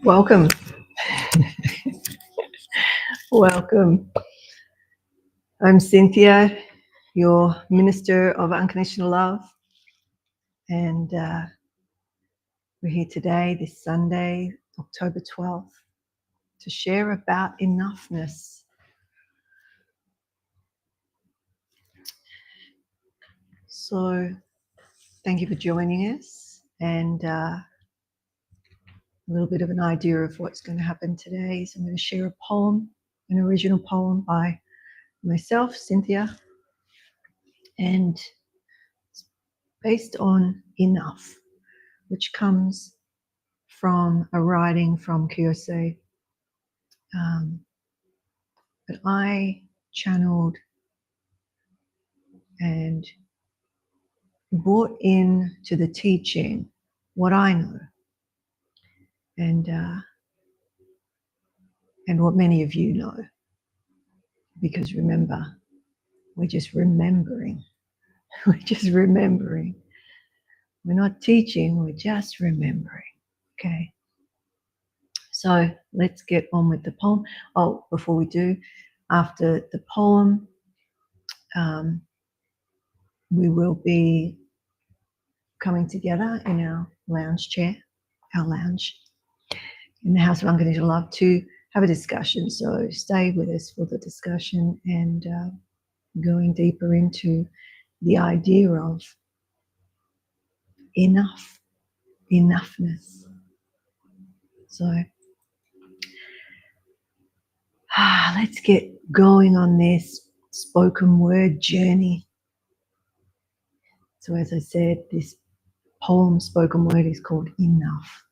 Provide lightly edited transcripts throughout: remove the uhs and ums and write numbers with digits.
Welcome. Welcome. I'm Cynthia, your Minister of Unconditional Love, and we're here today, this Sunday, October 12th, to share about enoughness. So thank you for joining us, and a little bit of an idea of what's going to happen today. So I'm going to share a poem, an original poem by myself, Cynthia, and it's based on enough, which comes from a writing from Kyosei. But I channeled and brought in to the teaching what I know and what many of you know. Because remember, we're just remembering. We're just remembering. We're not teaching, we're just remembering. Okay. So let's get on with the poem. Oh, before we do, after the poem, we will be coming together in our lounge chair, our lounge, in the House of Unconditional Love to have a discussion. So stay with us for the discussion and going deeper into the idea of enough, enoughness. So let's get going on this spoken word journey. So as I said, this poem spoken word is called Enough.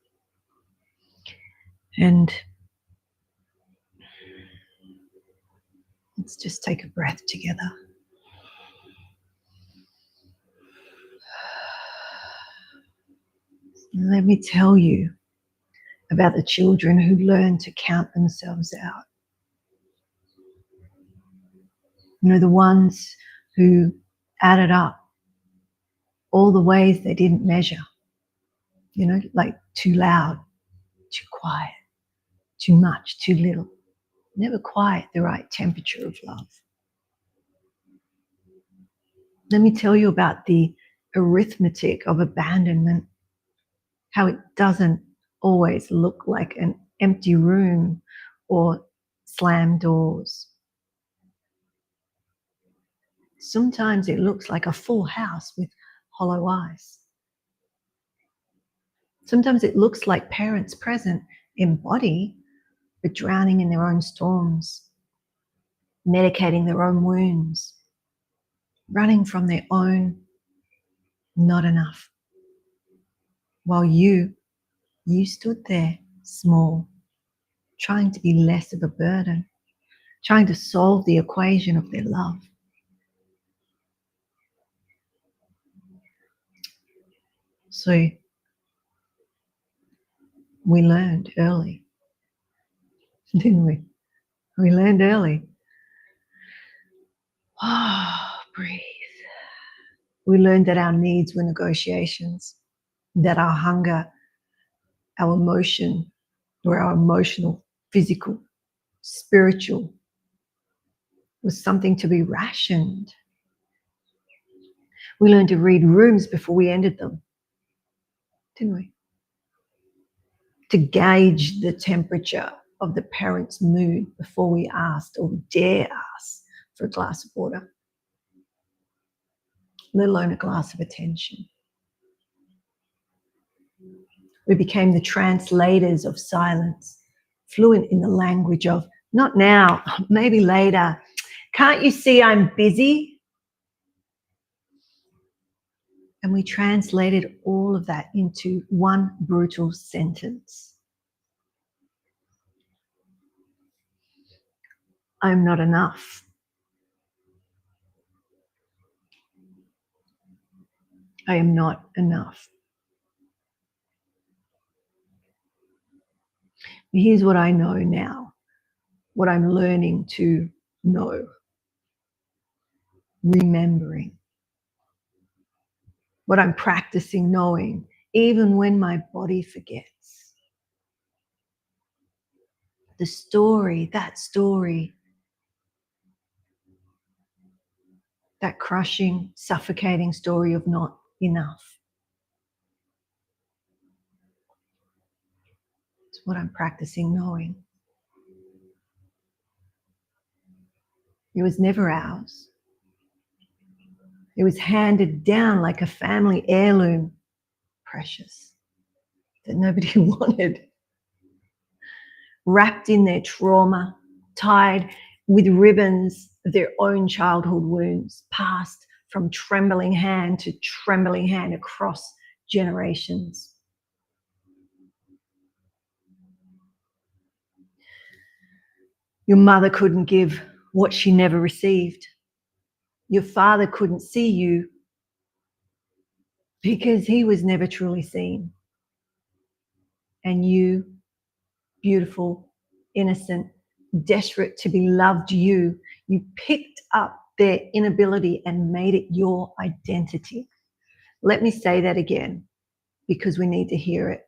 And let's just take a breath together. Let me tell you about the children who learn to count themselves out. You know, the ones who added up all the ways they didn't measure. You know, like too loud, too quiet, too much, too little. Never quite the right temperature of love. Let me tell you about the arithmetic of abandonment, how it doesn't always look like an empty room or slammed doors. Sometimes it looks like a full house with hollow eyes. Sometimes it looks like parents present in body, but drowning in their own storms, medicating their own wounds, running from their own not enough. While you stood there small, trying to be less of a burden, trying to solve the equation of their love. So we learned early, didn't we? We learned early. Breathe. We learned that our needs were negotiations, that our hunger, our emotion, or our emotional, physical, spiritual, was something to be rationed. We learned to read rooms before we entered them, didn't we? To gauge the temperature of the parent's mood before we asked or dare ask for a glass of water, let alone a glass of attention. We became the translators of silence, fluent in the language of not now, maybe later. Can't you see I'm busy? And we translated all of that into one brutal sentence. I'm not enough. I am not enough. Here's what I know now, what I'm learning to know, remembering, what I'm practicing knowing, even when my body forgets. The story, that crushing, suffocating story of not enough. It's what I'm practicing knowing. It was never ours. It was handed down like a family heirloom, precious, that nobody wanted. Wrapped in their trauma, tied with ribbons of their own childhood wounds, passed from trembling hand to trembling hand across generations. Your mother couldn't give what she never received. Your father couldn't see you because he was never truly seen. And you, beautiful, innocent, desperate to be loved, you picked up their inability and made it your identity. Let me say that again because we need to hear it.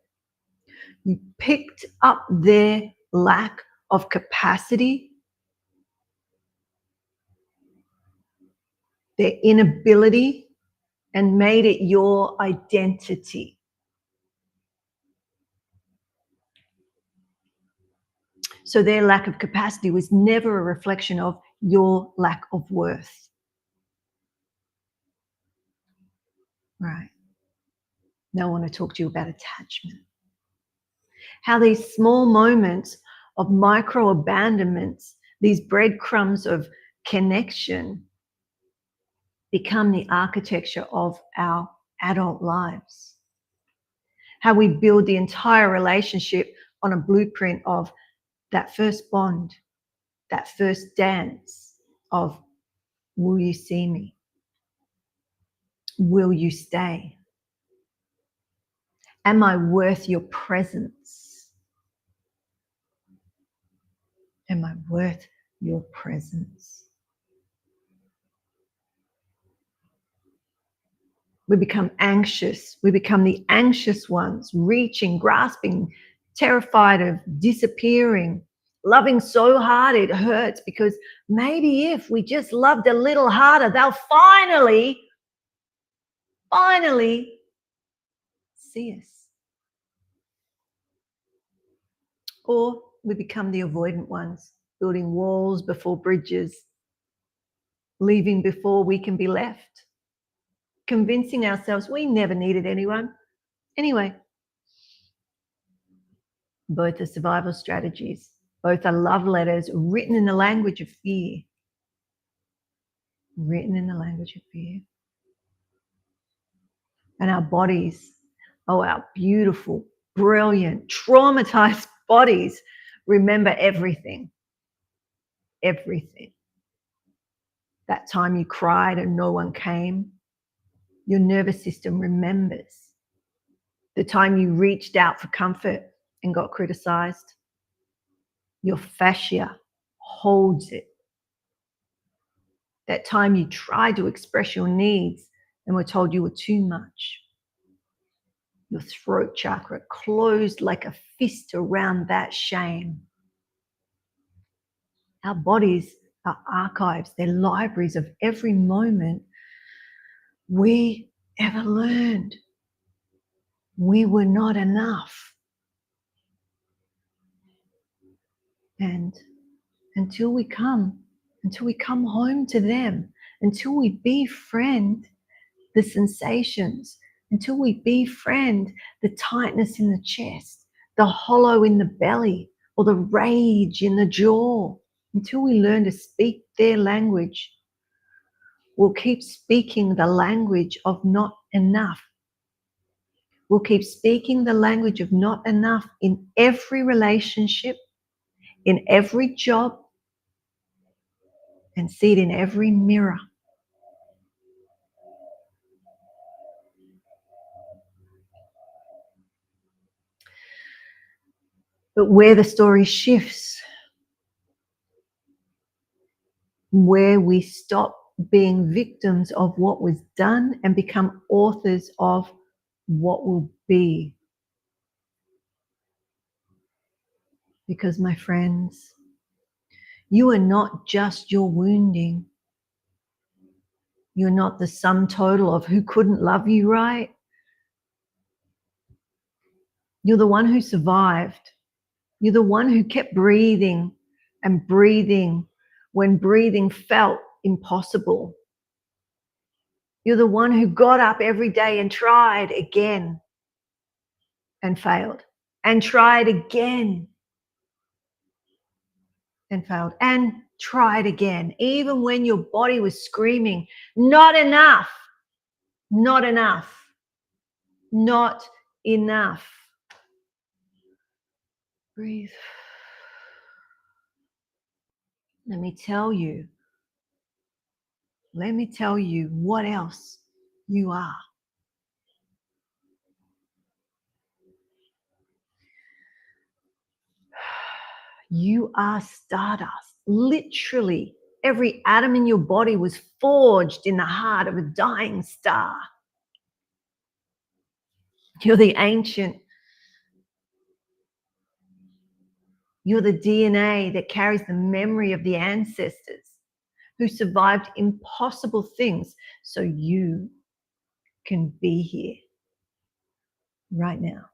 You picked up their lack of capacity, their inability, and made it your identity. So their lack of capacity was never a reflection of your lack of worth. Right. Now I want to talk to you about attachment. How these small moments of micro abandonments, these breadcrumbs of connection, become the architecture of our adult lives. How we build the entire relationship on a blueprint of that first bond, that first dance of, will you see me? Will you stay? Am I worth your presence? Am I worth your presence? We become anxious. We become the anxious ones, reaching, grasping, terrified of disappearing, loving so hard it hurts, because maybe if we just loved a little harder, they'll finally see us. Or we become the avoidant ones, building walls before bridges, leaving before we can be left, convincing ourselves we never needed anyone. Anyway, both are survival strategies. Both are love letters written in the language of fear. Written in the language of fear. And our bodies, oh, our beautiful, brilliant, traumatized bodies remember everything. everything. That time you cried and no one came, your nervous system remembers. The time you reached out for comfort and got criticized, your fascia holds it. That time you tried to express your needs and were told you were too much, your throat chakra closed like a fist around that shame. Our bodies are archives, they're libraries of every moment we ever learned we were not enough. And until we come home to them, until we befriend the sensations, until we befriend the tightness in the chest, the hollow in the belly, or the rage in the jaw, until we learn to speak their language, we'll keep speaking the language of not enough. We'll keep speaking the language of not enough in every relationship, in every job, and see it in every mirror. But where the story shifts, where we stop being victims of what was done and become authors of what will be. Because, my friends, you are not just your wounding. You're not the sum total of who couldn't love you right. You're the one who survived. You're the one who kept breathing and breathing when breathing felt impossible. You're the one who got up every day and tried again and failed, and tried again and failed, and tried again, even when your body was screaming, not enough, not enough, not enough. Breathe. Let me tell you what else you are. You are stardust. Literally, every atom in your body was forged in the heart of a dying star. You're the ancient. You're the DNA that carries the memory of the ancestors who survived impossible things so you can be here right now.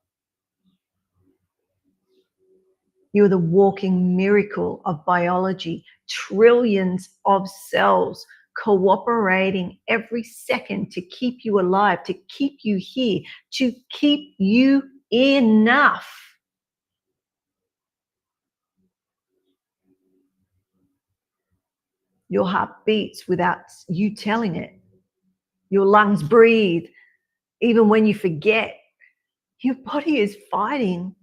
You're the walking miracle of biology, trillions of cells cooperating every second to keep you alive, to keep you here, to keep you enough. Your heart beats without you telling it. Your lungs breathe even when you forget. Your body is fighting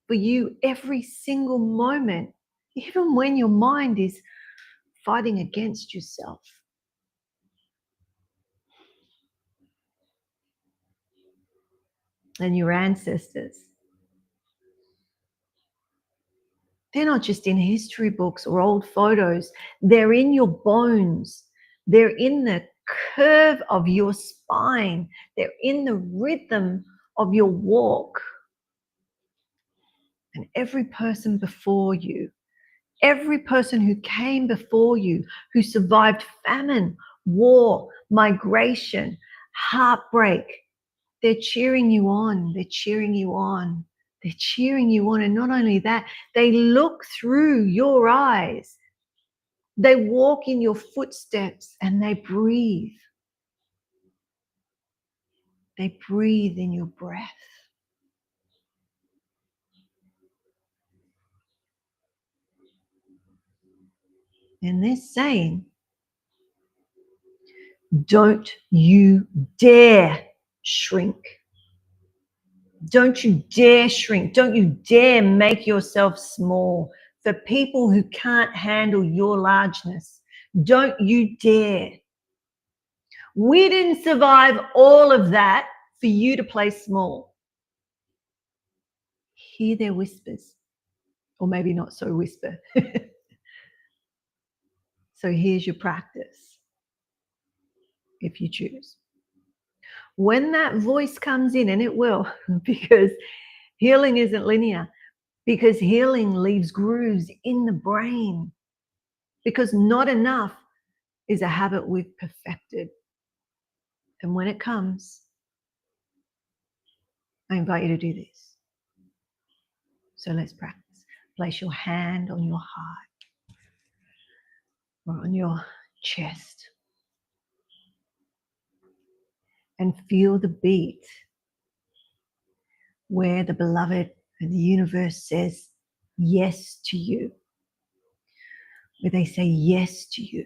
for you every single moment, even when your mind is fighting against yourself. And your ancestors, they're not just in history books or old photos. They're in your bones. They're in the curve of your spine. They're in the rhythm of your walk. And every person before you, every person who came before you, who survived famine, war, migration, heartbreak, they're cheering you on. They're cheering you on. They're cheering you on. And not only that, they look through your eyes. They walk in your footsteps and they breathe. They breathe in your breath. And they're saying, don't you dare shrink. Don't you dare shrink. Don't you dare make yourself small. for people who can't handle your largeness. Don't you dare. We didn't survive all of that for you to play small. Hear their whispers, or maybe not so whisper. So here's your practice, if you choose. When that voice comes in, and it will, because healing isn't linear, because healing leaves grooves in the brain, because not enough is a habit we've perfected. And when it comes, I invite you to do this. So let's practice. Place your hand on your heart or on your chest and feel the beat where the beloved and the universe says yes to you, where they say yes to you.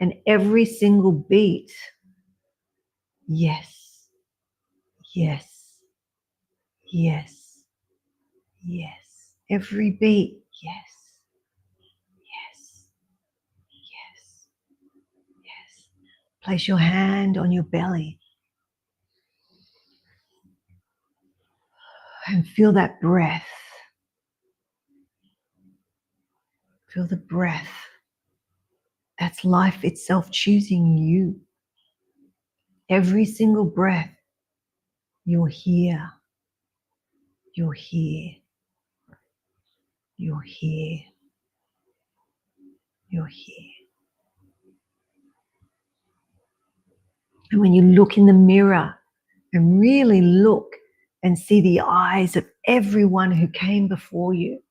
And every single beat, yes, yes, yes, yes. Every beat, yes, yes, yes, yes. Place your hand on your belly and feel that breath. Feel the breath. That's life itself choosing you. Every single breath, you're here. You're here. You're here. You're here. And when you look in the mirror and really look and see the eyes of everyone who came before you,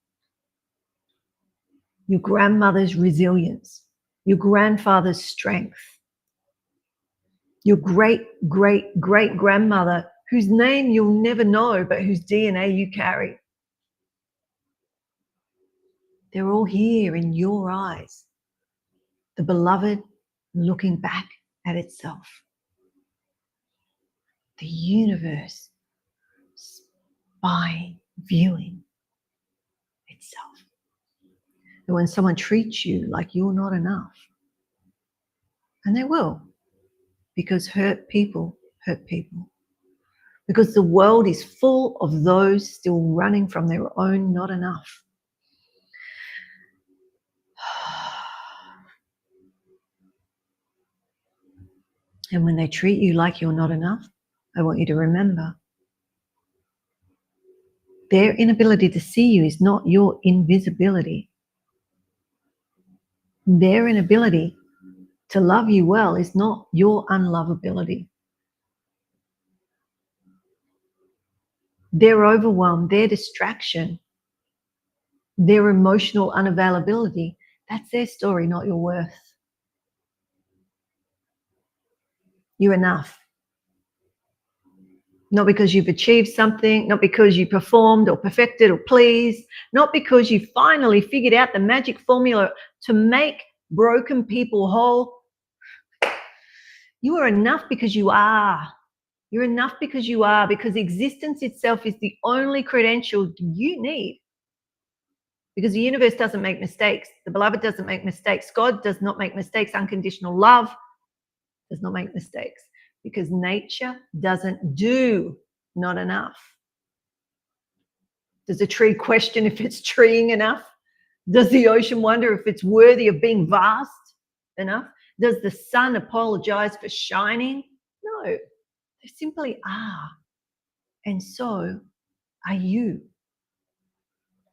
your grandmother's resilience, your grandfather's strength, your great-great-great-grandmother whose name you'll never know but whose DNA you carry. They're all here in your eyes. The beloved looking back at itself. The universe spying, viewing itself. And when someone treats you like you're not enough, and they will, because hurt people hurt people. Because the world is full of those still running from their own not enough. And when they treat you like you're not enough, I want you to remember their inability to see you is not your invisibility. Their inability to love you well is not your unlovability. Their overwhelm, their distraction, their emotional unavailability, that's their story, not your worth. You're enough. Not because you've achieved something, not because you performed or perfected or pleased, not because you finally figured out the magic formula to make broken people whole. You are enough because you are. You're enough because you are, because existence itself is the only credential you need. Because the universe doesn't make mistakes. The beloved doesn't make mistakes. God does not make mistakes. Unconditional love does not make mistakes. Because nature doesn't do not enough. Does a tree question if it's treeing enough? Does the ocean wonder if it's worthy of being vast enough? Does the sun apologize for shining? No, they simply are. And so are you.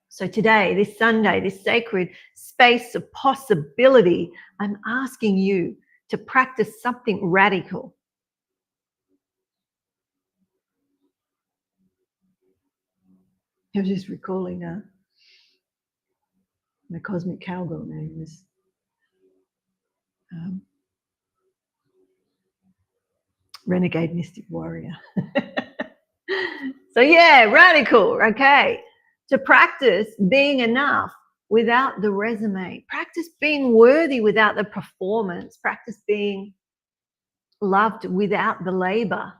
So today, this Sunday, this sacred space of possibility, I'm asking you to practice something radical. I was just recalling my cosmic cowgirl name was Renegade Mystic Warrior. So yeah, radical, okay. To practice being enough without the resume. Practice being worthy without the performance. Practice being loved without the labor.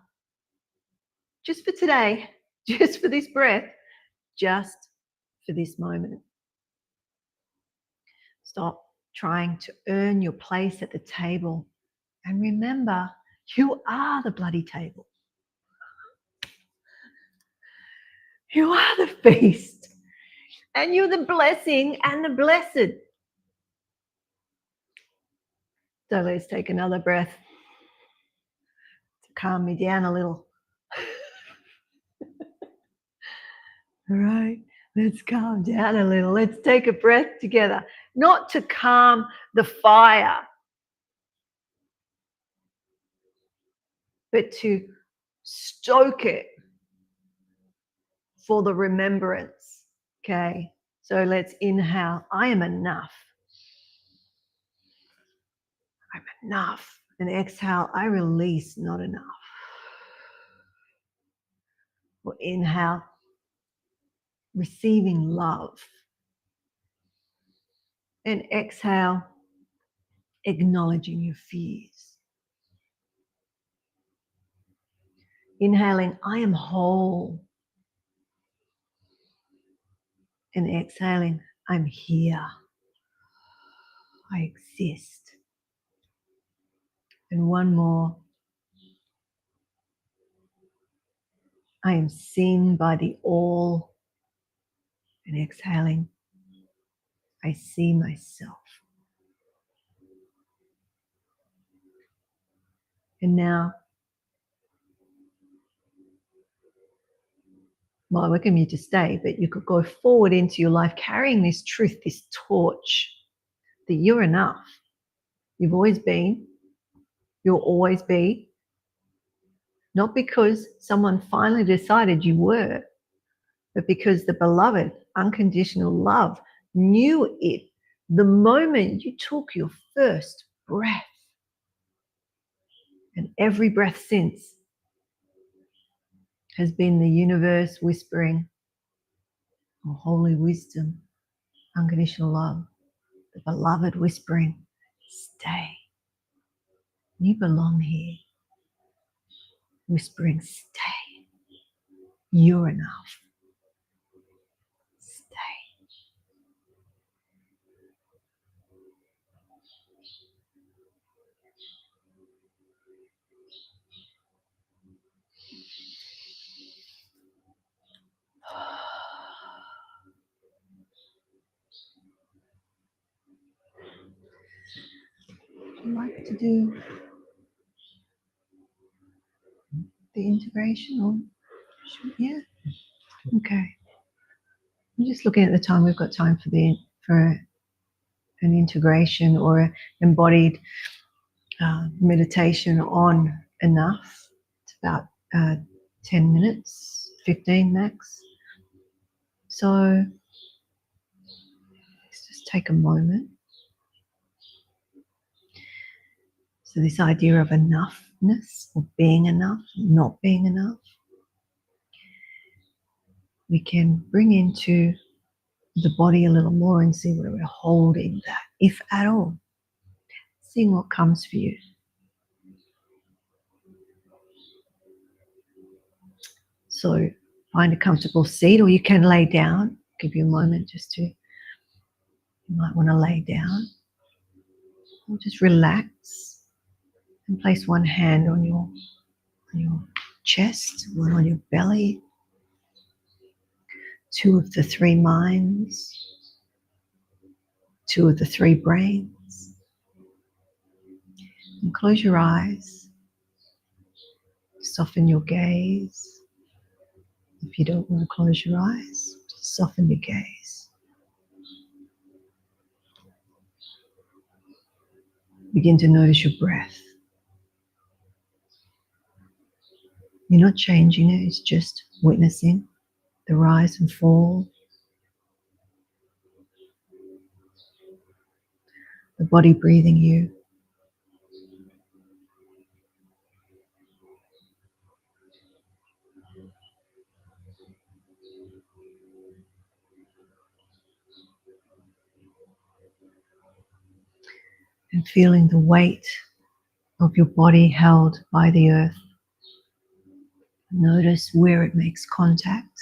Just for today, just for this breath, just for this moment. Stop trying to earn your place at the table. And remember, you are the bloody table. You are the feast. And you're the blessing and the blessed. So let's take another breath to calm me down a little. All right, let's calm down a little. Let's take a breath together. Not to calm the fire, but to stoke it for the remembrance. Okay, so let's inhale. I am enough. I'm enough. And exhale, I release not enough. Or inhale, receiving love. And exhale, acknowledging your fears. Inhaling, I am whole. And exhaling, I'm here. I exist. And one more. I am seen by the all. And exhaling, I see myself. And now, well, I welcome you to stay, but you could go forward into your life carrying this truth, this torch, that you're enough. You've always been. You'll always be. Not because someone finally decided you were, but because the beloved, unconditional love knew it the moment you took your first breath. And every breath since has been the universe whispering, oh, holy wisdom, unconditional love, the beloved whispering, stay. You belong here. Whispering, stay. You're enough. Stay. Would you like to do the integration or yeah? Okay. I'm just looking at the time. We've got time for an integration or an embodied meditation on enough. It's about 10 minutes, 15 max. So let's just take a moment. So this idea of enoughness or being enough, not being enough, we can bring into the body a little more and see where we're holding that, if at all. Seeing what comes for you. So find a comfortable seat, or you can lay down. Give you a moment just to, you might want to lay down. Or just relax and place one hand on your chest, one on your belly, 2 of the 3 minds, 2 of the 3 brains. And close your eyes. Soften your gaze. If you don't want to close your eyes, just soften your gaze. Begin to notice your breath. You're not changing it, it's just witnessing the rise and fall. The body breathing you. And feeling the weight of your body held by the earth. Notice where it makes contact.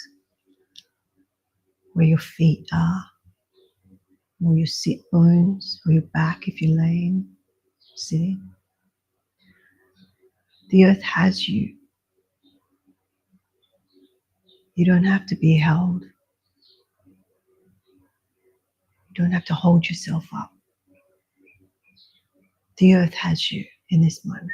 where your feet are, or your sit bones, or your back if you're laying, sitting. The earth has you. You don't have to be held. You don't have to hold yourself up. The earth has you in this moment.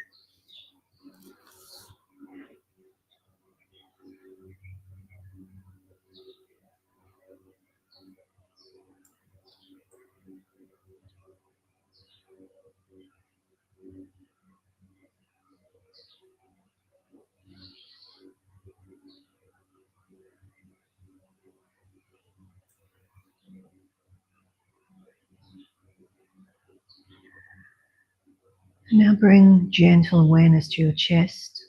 Now bring gentle awareness to your chest,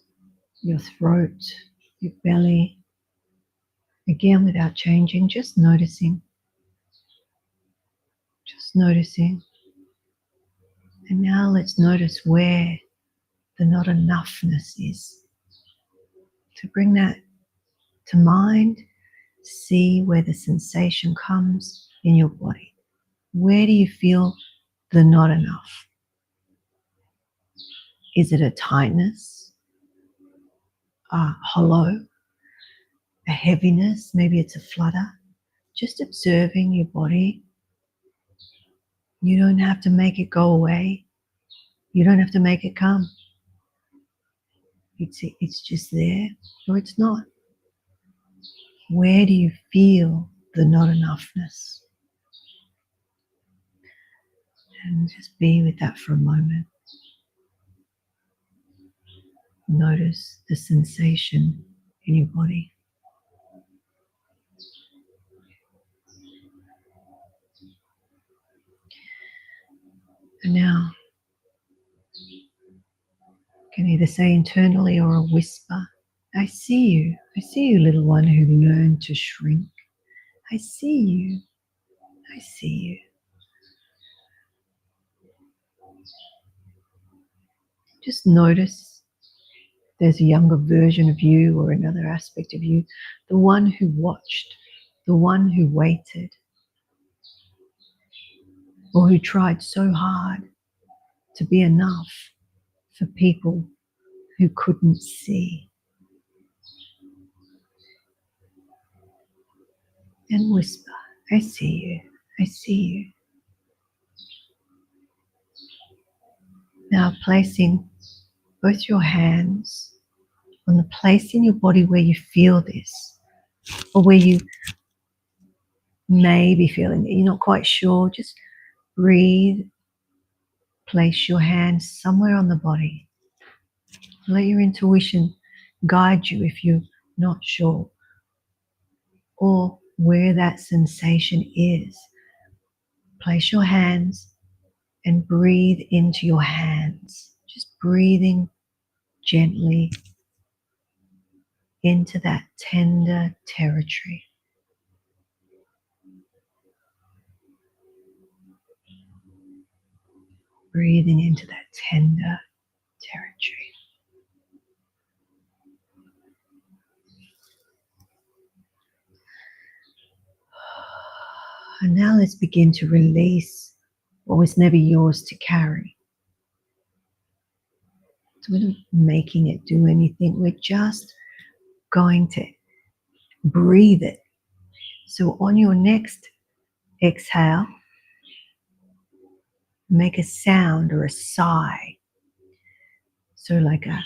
your throat, your belly. Again, without changing, just noticing. Just noticing. And now let's notice where the not enoughness is. To bring that to mind, see where the sensation comes in your body. Where do you feel the not enough? Is it a tightness, a hollow, a heaviness? Maybe it's a flutter. Just observing your body. You don't have to make it go away. You don't have to make it come. It's just there or it's not. Where do you feel the not enoughness? And just be with that for a moment. Notice the sensation in your body. And now, you can either say internally or a whisper, I see you. I see you, little one who learned to shrink. I see you. I see you. Just notice there's a younger version of you or another aspect of you, the one who watched, the one who waited, or who tried so hard to be enough for people who couldn't see. And whisper, I see you, I see you. Now placing both your hands on the place in your body where you feel this, or where you may be feeling it, you're not quite sure, just breathe. Place your hands somewhere on the body. Let your intuition guide you if you're not sure, or where that sensation is. Place your hands and breathe into your hands. Just breathing gently into that tender territory. Breathing into that tender territory. And now let's begin to release what was never yours to carry. So we're not making it do anything. We're just going to breathe it. So on your next exhale, make a sound or a sigh. So like a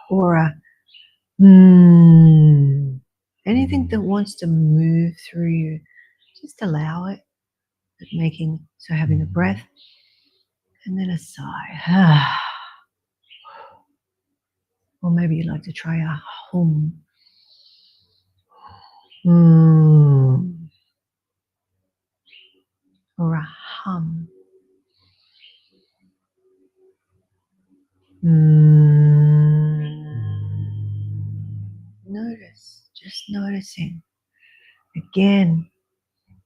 or a anything that wants to move through you, just allow it. But having a breath and then a sigh. Or maybe you'd like to try a hum. Or a hum. Notice, just noticing. Again,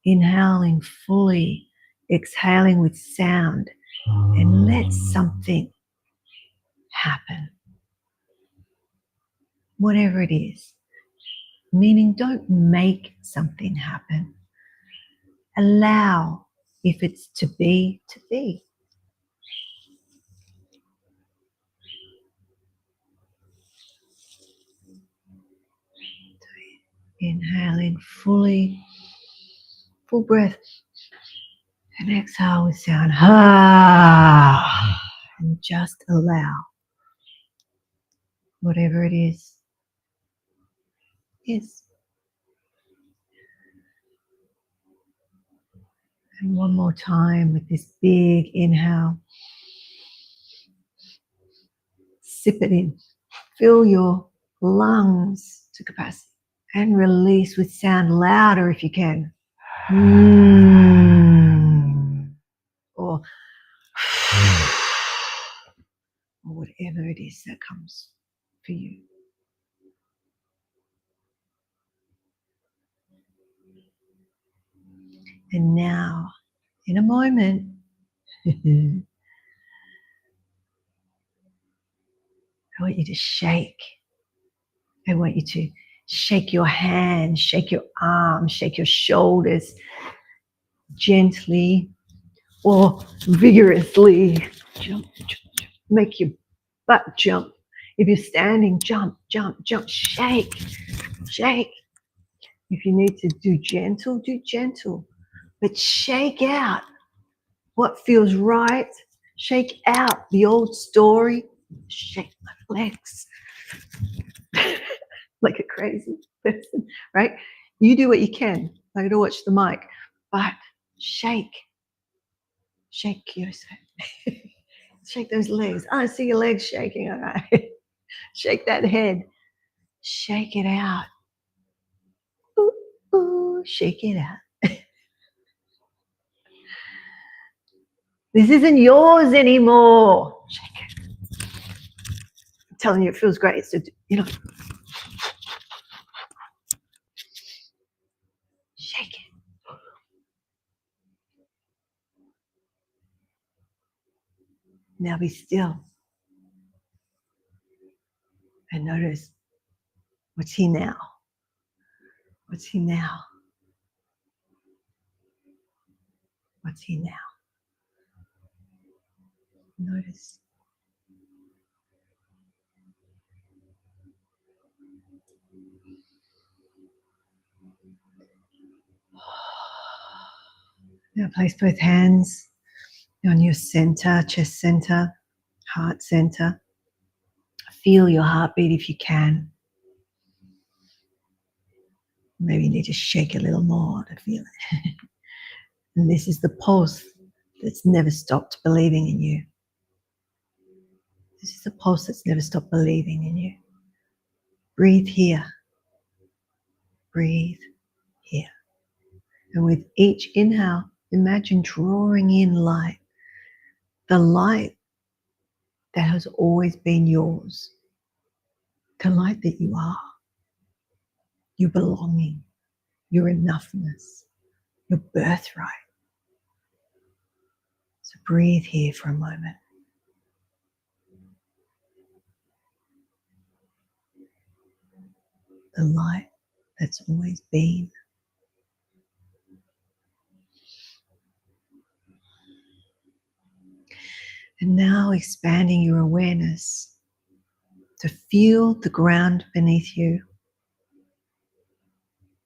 inhaling fully, exhaling with sound, and let something happen. Whatever it is. meaning don't make something happen. Allow, if it's to be, to be. Inhale in fully, full breath, and exhale with sound. And just allow whatever it is. And one more time with this big inhale. Sip it in. Fill your lungs to capacity. And release with sound louder if you can. Or whatever it is that comes for you. And now, in a moment, I want you to shake. I want you to shake your hands, shake your arms, shake your shoulders gently or vigorously. Jump, jump, jump. Make your butt jump. If you're standing, jump, jump, jump. Shake, shake. If you need to do gentle, do gentle. But shake out what feels right. Shake out the old story. Shake my legs. Like a crazy person, right? You do what you can. I gotta watch the mic. But shake. Shake, Kyosei. Shake those legs. Oh, I see your legs shaking. All right. Shake that head. Shake it out. Ooh, ooh, shake it out. This isn't yours anymore. Shake it. I'm telling you, it feels great. So, shake it. Now be still. And notice, what's he now? What's he now? What's he now? Notice. Now place both hands on your center, chest center, heart center. Feel your heartbeat if you can. Maybe you need to shake a little more to feel it. And this is the pulse that's never stopped believing in you. This is the pulse that's never stopped believing in you. Breathe here. Breathe here. And with each inhale, imagine drawing in light. The light that has always been yours. The light that you are. Your belonging. Your enoughness. Your birthright. So breathe here for a moment. The light that's always been. And now expanding your awareness to feel the ground beneath you.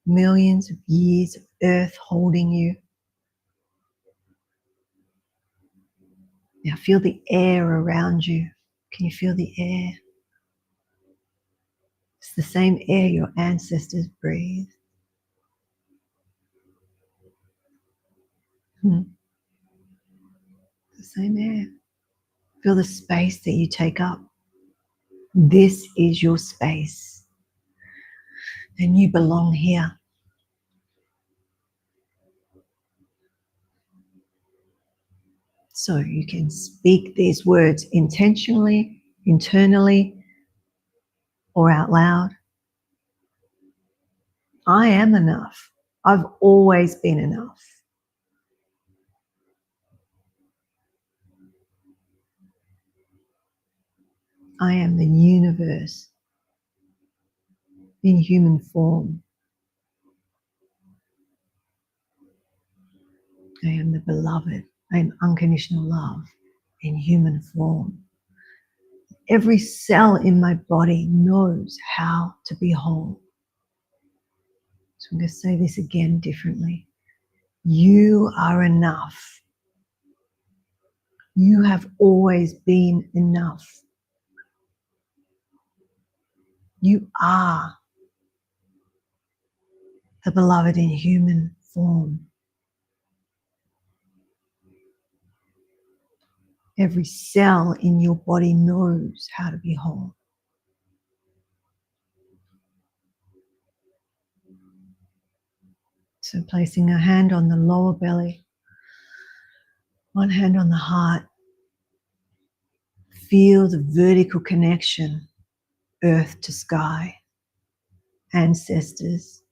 Millions of years of earth holding you. Now feel the air around you. Can you feel the air? It's the same air your ancestors breathed. The same air. Feel the space that you take up. This is your space. And you belong here. So you can speak these words intentionally, internally, or out loud. I am enough. I've always been enough. I am the universe in human form. I am the beloved. I am unconditional love in human form. Every cell in my body knows how to be whole. So I'm going to say this again differently. You are enough. You have always been enough. You are the beloved in human form. Every cell in your body knows how to be whole. So placing a hand on the lower belly, one hand on the heart. Feel the vertical connection, earth to sky, ancestors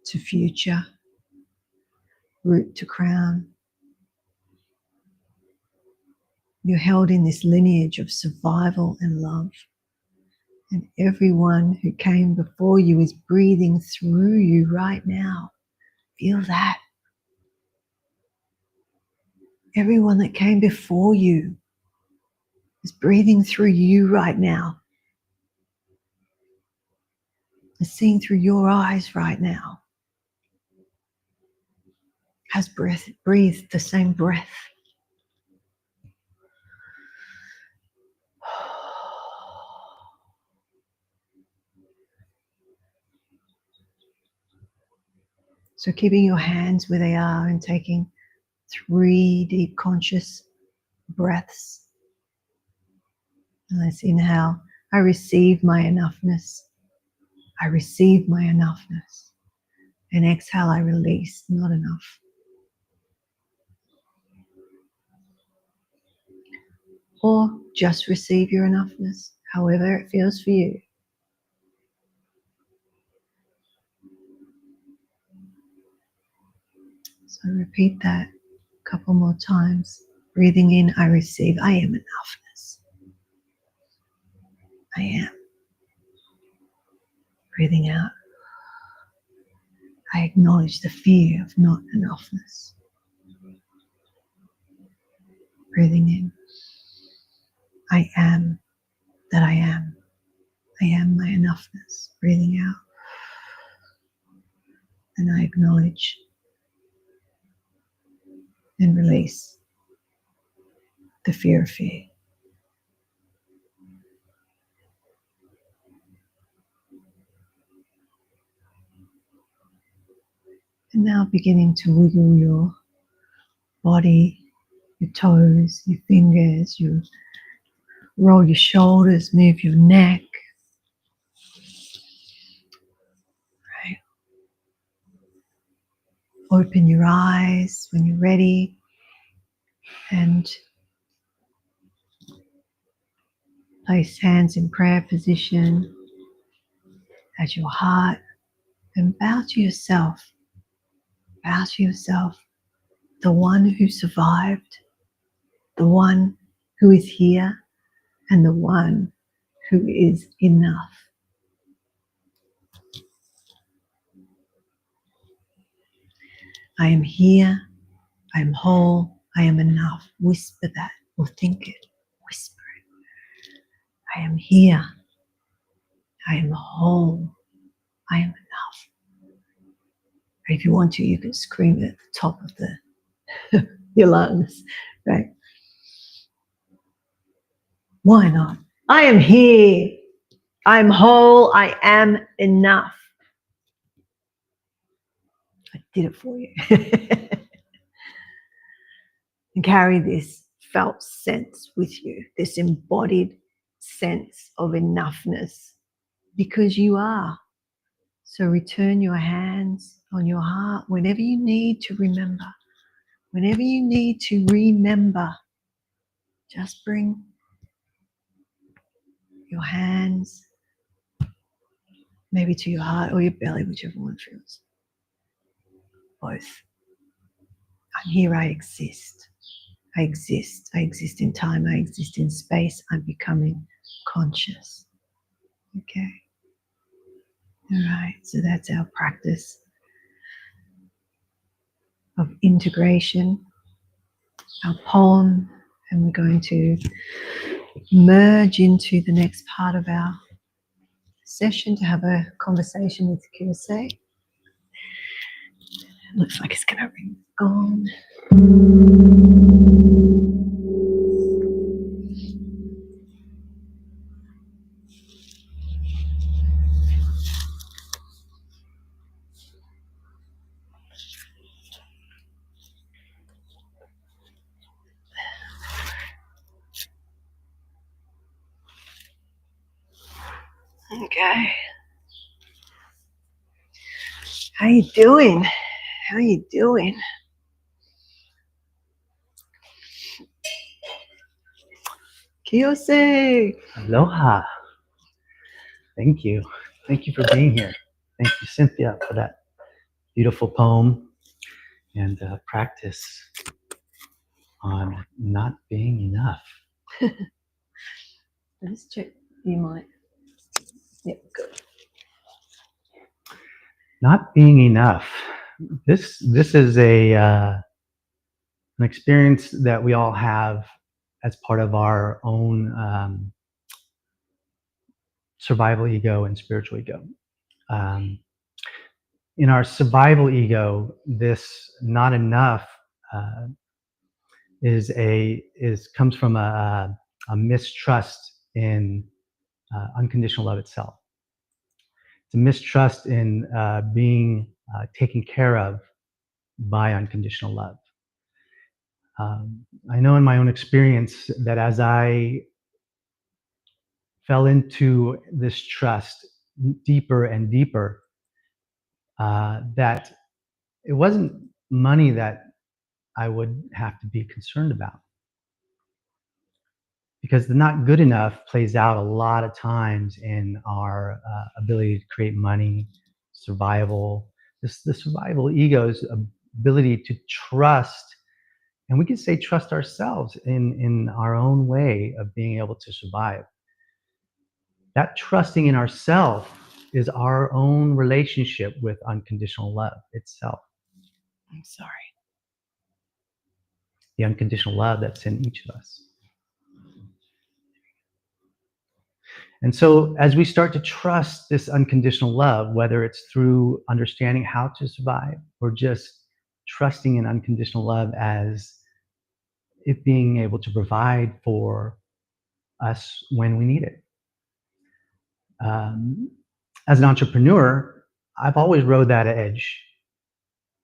to future, root to crown. You're held in this lineage of survival and love. And everyone who came before you is breathing through you right now. Feel that. Everyone that came before you is breathing through you right now. Is seeing through your eyes right now. Has breathed the same breath. So keeping your hands where they are and taking 3 deep conscious breaths. And let's inhale. I receive my enoughness. I receive my enoughness. And exhale, I release, not enough. Or just receive your enoughness, however it feels for you. So repeat that a couple more times. Breathing in, I receive, I am enoughness. I am. Breathing out, I acknowledge the fear of not enoughness. Breathing in, I am that I am. I am my enoughness. Breathing out, and I acknowledge and release the fear of fear. And now beginning to wiggle your body, your toes, your fingers, you roll your shoulders, move your neck. Right. Open your eyes when you're ready and place hands in prayer position at your heart and bow to yourself. Bow to yourself, the one who survived, the one who is here, and the one who is enough. I am here, I am whole, I am enough. Whisper that or think it. Whisper it. I am here, I am whole, I am enough. Or if you want to, you can scream it at the top of your lungs, right? Why not? I am here, I'm whole, I am enough. I did it for you. And carry this felt sense with you, this embodied sense of enoughness, because you are. So return your hands on your heart whenever you need to remember. Whenever you need to remember, just bring your hands maybe to your heart or your belly, whichever one feels. Both. I'm here, I exist. I exist. I exist in time. I exist in space. I'm becoming conscious. Okay. All right. So that's our practice of integration, our poem, and we're going to merge into the next part of our session to have a conversation with Kyosei. It looks like it's going to ring gong. Okay. How you doing? How you doing? Kyosei! Aloha. Thank you. Thank you for being here. Thank you, Cynthia, for that beautiful poem and practice on not being enough. Let's check. You might. Yep, good. Not being enough. This is an experience that we all have as part of our own survival ego and spiritual ego. In our survival ego, this not enough comes from a mistrust in unconditional love itself. It's a mistrust in being taken care of by unconditional love. I know in my own experience that as I fell into this trust deeper and deeper, that it wasn't money that I would have to be concerned about. Because the not good enough plays out a lot of times in our ability to create money, survival, the survival ego's ability to trust, and we can say trust ourselves in our own way of being able to survive. That trusting in ourselves is our own relationship with unconditional love itself. I'm sorry. The unconditional love that's in each of us. And so as we start to trust this unconditional love, whether it's through understanding how to survive or just trusting in unconditional love as it being able to provide for us when we need it. As an entrepreneur, I've always rode that edge.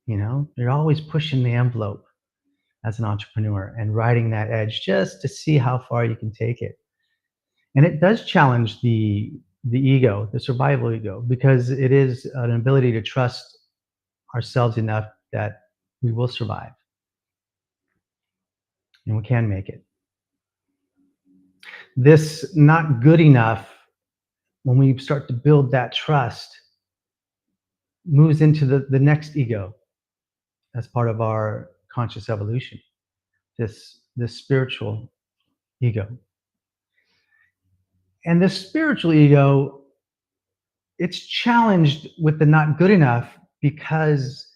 You know, you're always pushing the envelope as an entrepreneur and riding that edge just to see how far you can take it. And it does challenge the ego, the survival ego, because it is an ability to trust ourselves enough that we will survive and we can make it. This not good enough, when we start to build that trust, moves into the next ego as part of our conscious evolution, this spiritual ego. And this spiritual ego, it's challenged with the not good enough because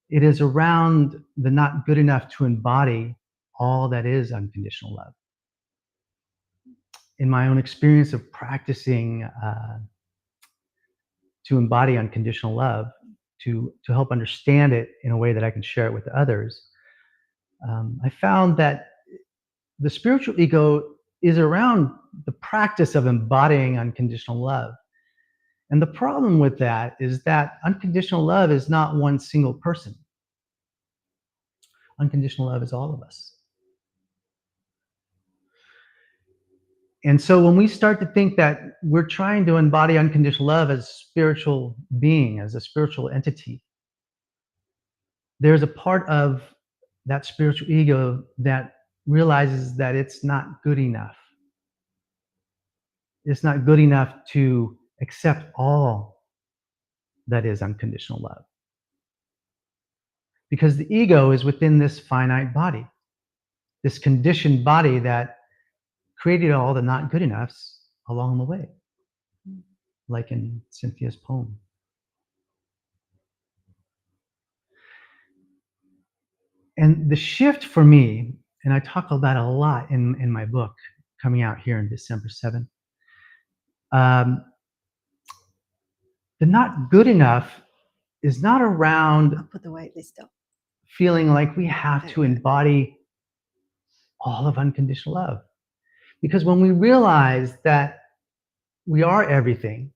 it is around the not good enough to embody all that is unconditional love. In my own experience of practicing to embody unconditional love, to help understand it in a way that I can share it with others, I found that the spiritual ego is around the practice of embodying unconditional love. And the problem with that is that unconditional love is not one single person. Unconditional love is all of us. And so when we start to think that we're trying to embody unconditional love as a spiritual being, as a spiritual entity, there's a part of that spiritual ego that realizes that it's not good enough. It's not good enough to accept all that is unconditional love. Because the ego is within this finite body, this conditioned body that created all the not good enoughs along the way, like in Cynthia's poem. And the shift for me, and I talk about it a lot in my book coming out here in December 7th, the not good enough is not around I'll put the wait list up. feeling like we have to embody all of unconditional love. Because when we realize that we are everything,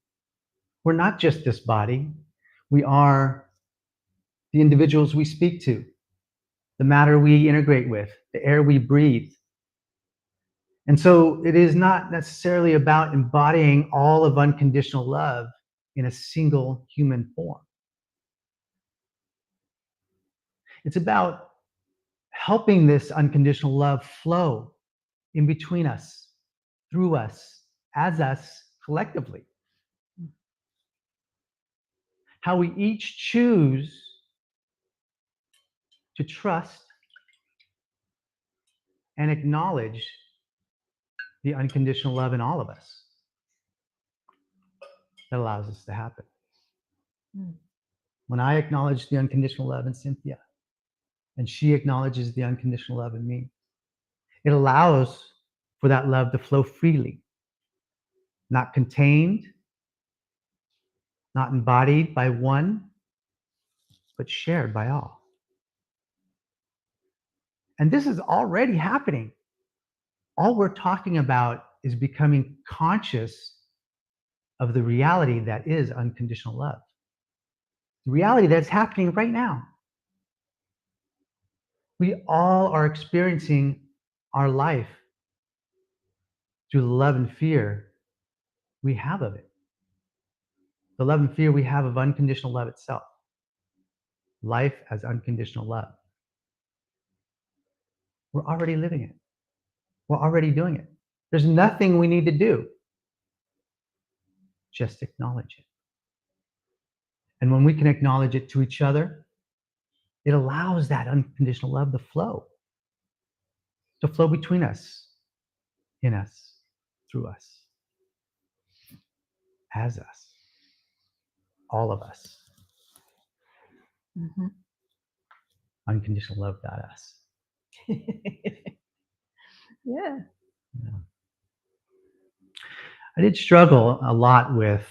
we're not just this body, we are the individuals we speak to, the matter we integrate with, the air we breathe. And so it is not necessarily about embodying all of unconditional love in a single human form. It's about helping this unconditional love flow in between us, through us, as us collectively. How we each choose to trust and acknowledge the unconditional love in all of us that allows this to happen. When I acknowledge the unconditional love in Cynthia, and she acknowledges the unconditional love in me, it allows for that love to flow freely, not contained, not embodied by one, but shared by all. And this is already happening. All we're talking about is becoming conscious of the reality that is unconditional love. The reality that's happening right now. We all are experiencing our life through the love and fear we have of it. The love and fear we have of unconditional love itself. Life as unconditional love. We're already living it. We're already doing it. There's nothing we need to do. Just acknowledge it. And when we can acknowledge it to each other, it allows that unconditional love to flow between us, in us, through us, as us, all of us. Mm-hmm. Unconditional love got us. Yeah. I did struggle a lot with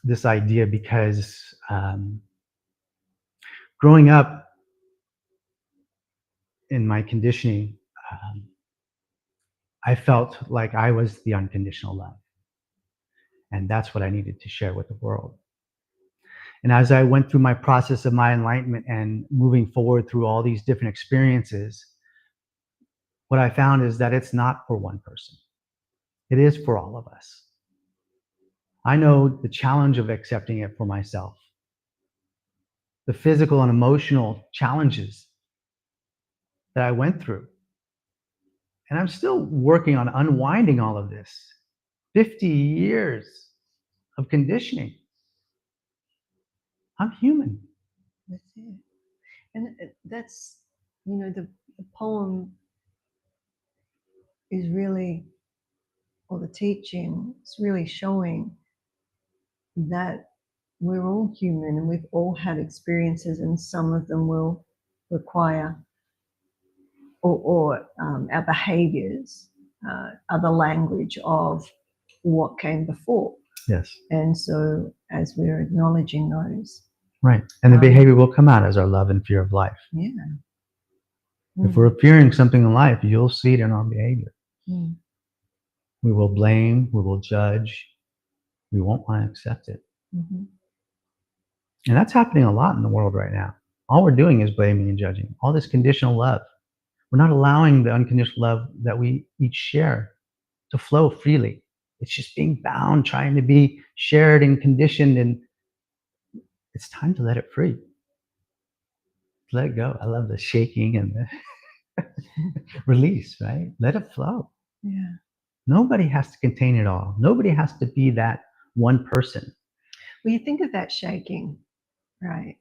this idea because growing up in my conditioning, I felt like I was the unconditional love. And that's what I needed to share with the world. And as I went through my process of my enlightenment and moving forward through all these different experiences, what I found is that it's not for one person. It is for all of us. I know the challenge of accepting it for myself, the physical and emotional challenges that I went through. And I'm still working on unwinding all of this. 50 years of conditioning. I'm human. That's it. And that's, the poem is really, or the teaching is really showing that we're all human and we've all had experiences, and some of them will require, or our behaviors are the language of what came before. Yes. And so as we're acknowledging those. Right. And the behavior will come out as our love and fear of life. Yeah. If we're fearing something in life, you'll see it in our behavior. We will blame, we will judge, we won't want to accept it. Mm-hmm. And that's happening a lot in the world right now. All we're doing is blaming and judging. All this conditional love. We're not allowing the unconditional love that we each share to flow freely. It's just being bound, trying to be shared and conditioned, and it's time to let it free. Let it go. I love the shaking and the release, right? Let it flow. Yeah. Nobody has to contain it all. Nobody has to be that one person. Well, you think of that shaking, right?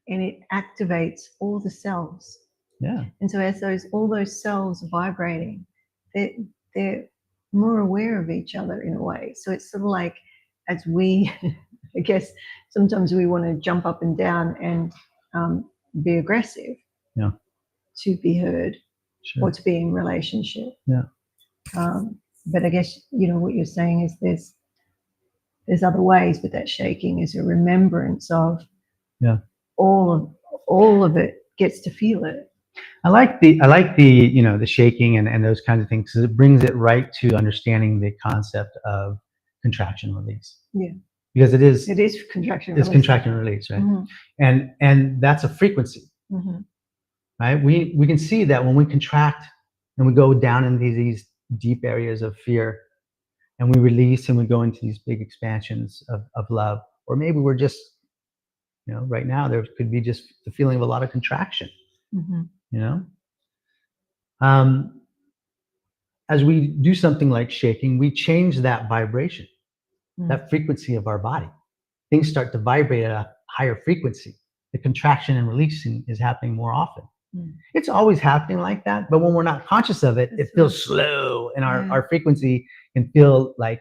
And it activates all the cells. Yeah. And so as all those cells are vibrating, they're more aware of each other in a way. So it's sort of like, as we, I guess, sometimes we want to jump up and down and be aggressive. Yeah. to be heard Sure. or to be in relationship. Yeah. But I guess, what you're saying is there's other ways, but that shaking is a remembrance of all of it gets to feel it. I like the the shaking and those kinds of things, because it brings it right to understanding the concept of contraction release. Yeah. Because it is contraction it's release. contraction release, right? Mm-hmm. And that's a frequency. Mm-hmm. Right? We can see that when we contract and we go down into these deep areas of fear, and we release and we go into these big expansions of love, or maybe we're just, right now there could be just the feeling of a lot of contraction. Mm-hmm. As we do something like shaking, we change that vibration, that frequency of our body. Things start to vibrate at a higher frequency. The contraction and releasing is happening more often. It's always happening like that, but when we're not conscious of it, it feels slow, and our frequency can feel like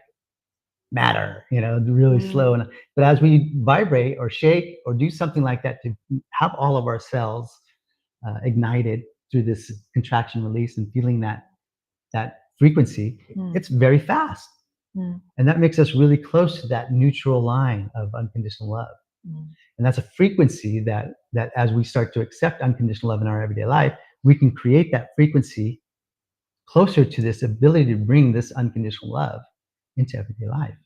matter, really slow. But as we vibrate or shake or do something like that to have all of our cells ignited through this contraction release and feeling that frequency, it's very fast. And that makes us really close to that neutral line of unconditional love. And that's a frequency that as we start to accept unconditional love in our everyday life, we can create that frequency closer to this ability to bring this unconditional love into everyday life.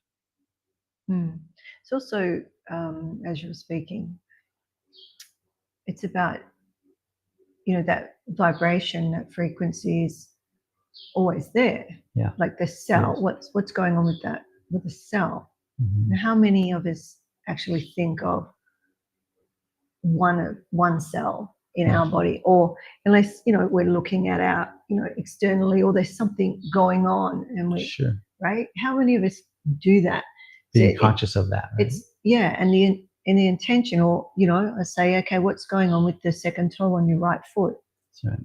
It's also, as you were speaking, it's about, that vibration, that frequency is always there. Yeah. Like the cell, what's going on with that, with the cell? And how many of us actually think of one cell in our body, or unless we're looking at our externally, or there's something going on and we right? How many of us do that? Being conscious of that, right? It's and the intention, or I say, okay, what's going on with the second toe on your right foot? That's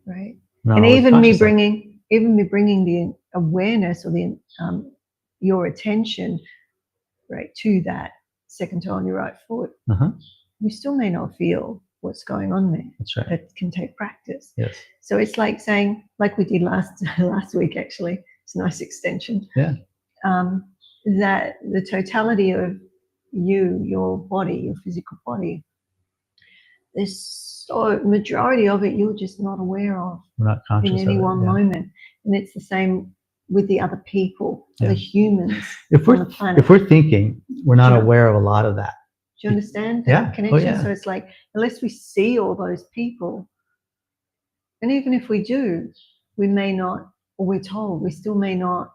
right. Not And even me bringing of the awareness or the your attention right to that second toe on your right foot, you still may not feel what's going on there. That's right. That can take practice. Yes. So it's like saying, like we did last week, actually, it's a nice extension. Yeah. That the totality of your body, your physical body, there's so majority of it you're just not aware of. We're not conscious in any of it, one moment. And it's the same with the other people, the humans on the planet. If we're thinking, we're not aware of a lot of that. Do you understand Yeah. that connection? Oh, yeah. So it's like, unless we see all those people, and even if we do, we may not, or we're told, we still may not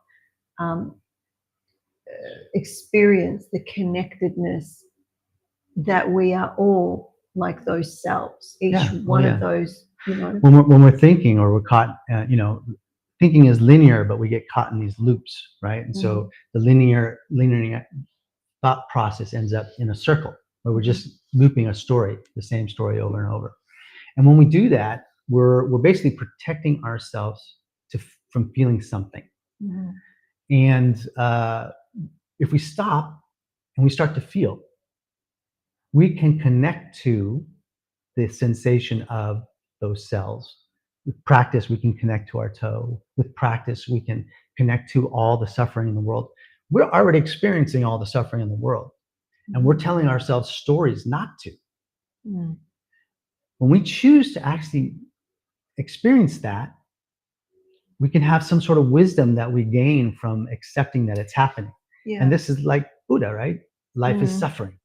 experience the connectedness that we are all like those cells, each one of those, When we're thinking, or we're caught, thinking is linear, but we get caught in these loops, right? And so the linear thought process ends up in a circle where we're just looping a story, the same story over and over. And when we do that, we're basically protecting ourselves from feeling something. And if we stop and we start to feel, we can connect to the sensation of those cells. With practice, we can connect to our toe. With practice, we can connect to all the suffering in the world. We're already experiencing all the suffering in the world, and we're telling ourselves stories not to. When we choose to actually experience that, we can have some sort of wisdom that we gain from accepting that it's happening. And this is like Buddha, right? Life is suffering.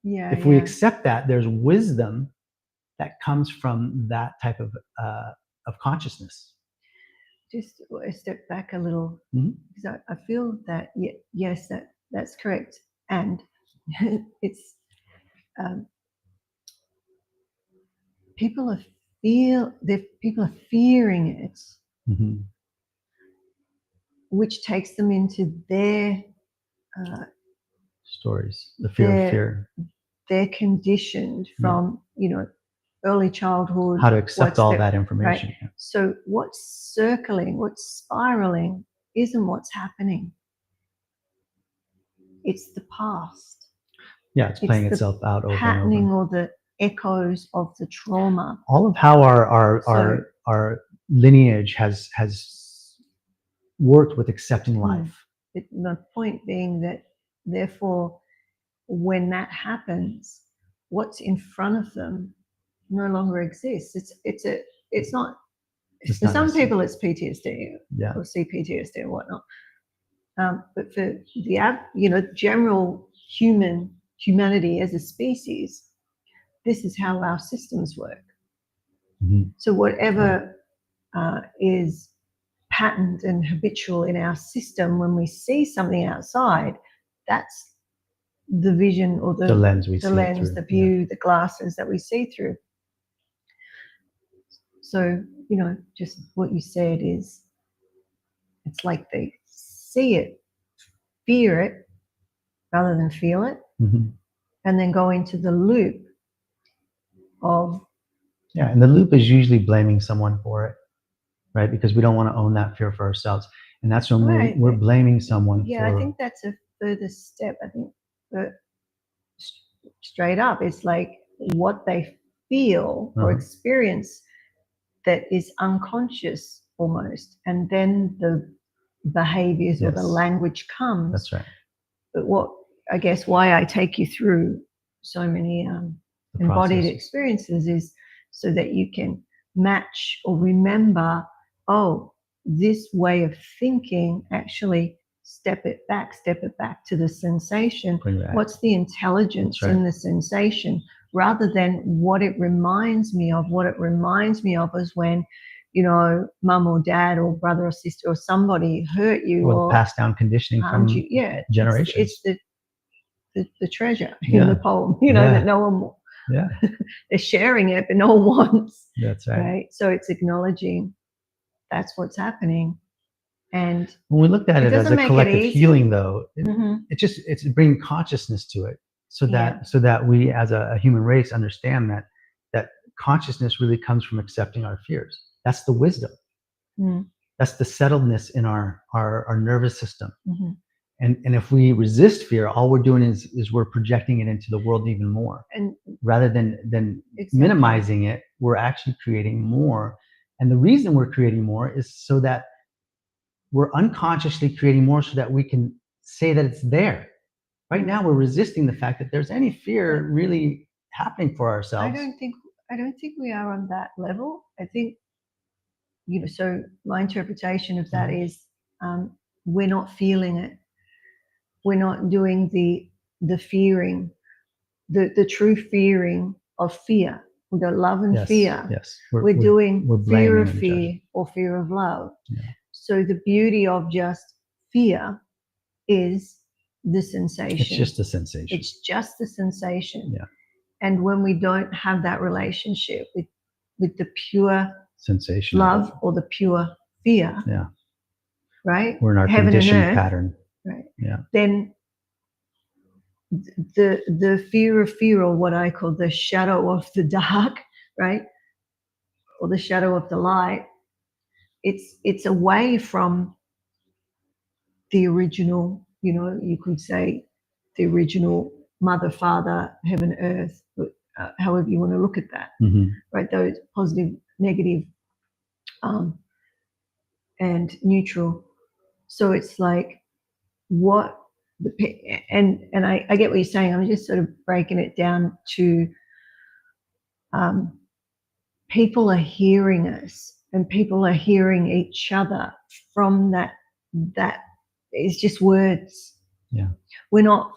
If we accept that, there's wisdom that comes from that type of consciousness. Just a step back a little, because I feel that yes, that's correct, and it's people are fearing it, which takes them into their stories, the fear of fear. They're conditioned from early childhood. How to accept all that information. Right? So what's circling, what's spiraling isn't what's happening. It's the past. Yeah, it's playing itself out over patterning and over. Or echoes of the trauma. All of how So- our lineage has worked with accepting life. The point being that, therefore, when that happens, what's in front of them no longer exists. It's not. It's For not some necessary. people, it's PTSD Yeah. or CPTSD or whatnot. But for the general humanity as a species, this is how our systems work. Mhm. So whatever is patterned and habitual in our system, when we see something outside, that's the vision or The lens we see it lens, through. the view, the glasses that we see through. So, just what you said is, it's like they see it, fear it, rather than feel it, Mhm. and then go into the loop of, Yeah, and the loop is usually blaming someone for it, right? Because we don't want to own that fear for ourselves, and that's when Right. we're blaming someone. yeah, for I think that's a further step. I think that straight up, it's like what they feel or Uh-huh. experience that is unconscious almost, and then the behaviors or the Yes. language comes. That's right. But why I take you through so many The embodied process. experiences is so that you can match or remember, this way of thinking, actually step it back to the sensation. Bring it back. What's the intelligence That's right. in the sensation, rather than what it reminds me of. What it reminds me of is when, mum or dad or brother or sister or somebody hurt you Or or the passed down conditioning harmed from you. Yeah, generations. It's the treasure Yeah. in the poem, Yeah. that no one, Yeah, they're sharing it, but no one wants. that's right. Right. So it's acknowledging that's what's happening. And When we looked at it it as doesn't a make it collective easy. healing, though, Mhm. it's bringing consciousness to it, so Yeah. that we as a human race understand that consciousness really comes from accepting our fears. That's the wisdom. Mm. That's the settledness in our nervous system. Mhm. And if we resist fear, all we're doing is we're projecting it into the world even more. And Rather than Exactly. minimizing it, we're actually creating more. And the reason we're creating more is so that we're unconsciously creating more, so that we can say that it's there. Right now, we're resisting the fact that there's any fear really happening for I ourselves. don't think we are on that level. I think, so my interpretation of that is, we're not feeling it. We're not doing the fearing, the true fearing of fear. We got love and Yes, fear. yes. We're doing we're fear blaming of and fear judging. or fear of love. Yeah. So the beauty of just fear is the sensation. It's just a sensation. It's just the sensation. Yeah. And when we don't have that relationship with the pure Sensation. love or the pure fear, Yeah. right? We're in our Heaven and conditioned earth, pattern. right? Yeah. Then the fear of fear, or what I call the shadow of the dark, right? Or the shadow of the light, it's away from the original, you could say the original mother, father, heaven, earth, however you want to look at that, Mm-hmm. right? Those positive, negative, and neutral. So it's like what and I get what you're saying. I'm just sort of breaking it down to, people are hearing us and people are hearing each other from that is just words. Yeah. We're not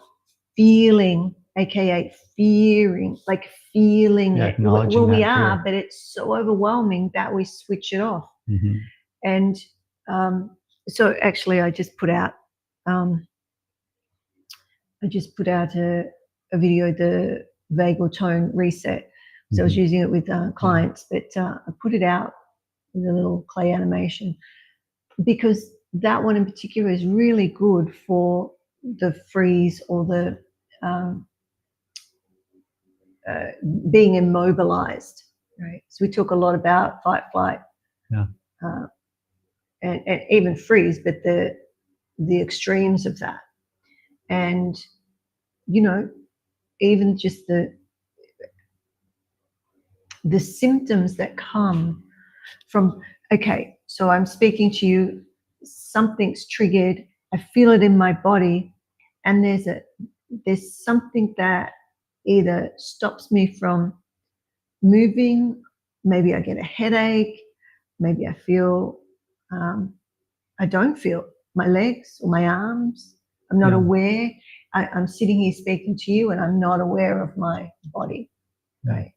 feeling, aka fearing, like feeling it. Acknowledging Well, we that are, fear. but it's so overwhelming that we switch it off. Mm-hmm. And so actually I just put out a video, the vagal tone reset. So I was using it with clients, but I put it out with a little clay animation, because that one in particular is really good for the freeze or the being immobilized, right? So we talk a lot about fight, flight, and even freeze, but the extremes of that. And, even just the symptoms that come from, okay, so I'm speaking to you, something's triggered, I feel it in my body, and there's something that either stops me from moving, maybe I get a headache, maybe I feel, I don't feel my legs or my arms, I'm not aware, I'm sitting here speaking to you and I'm not aware of my body, right?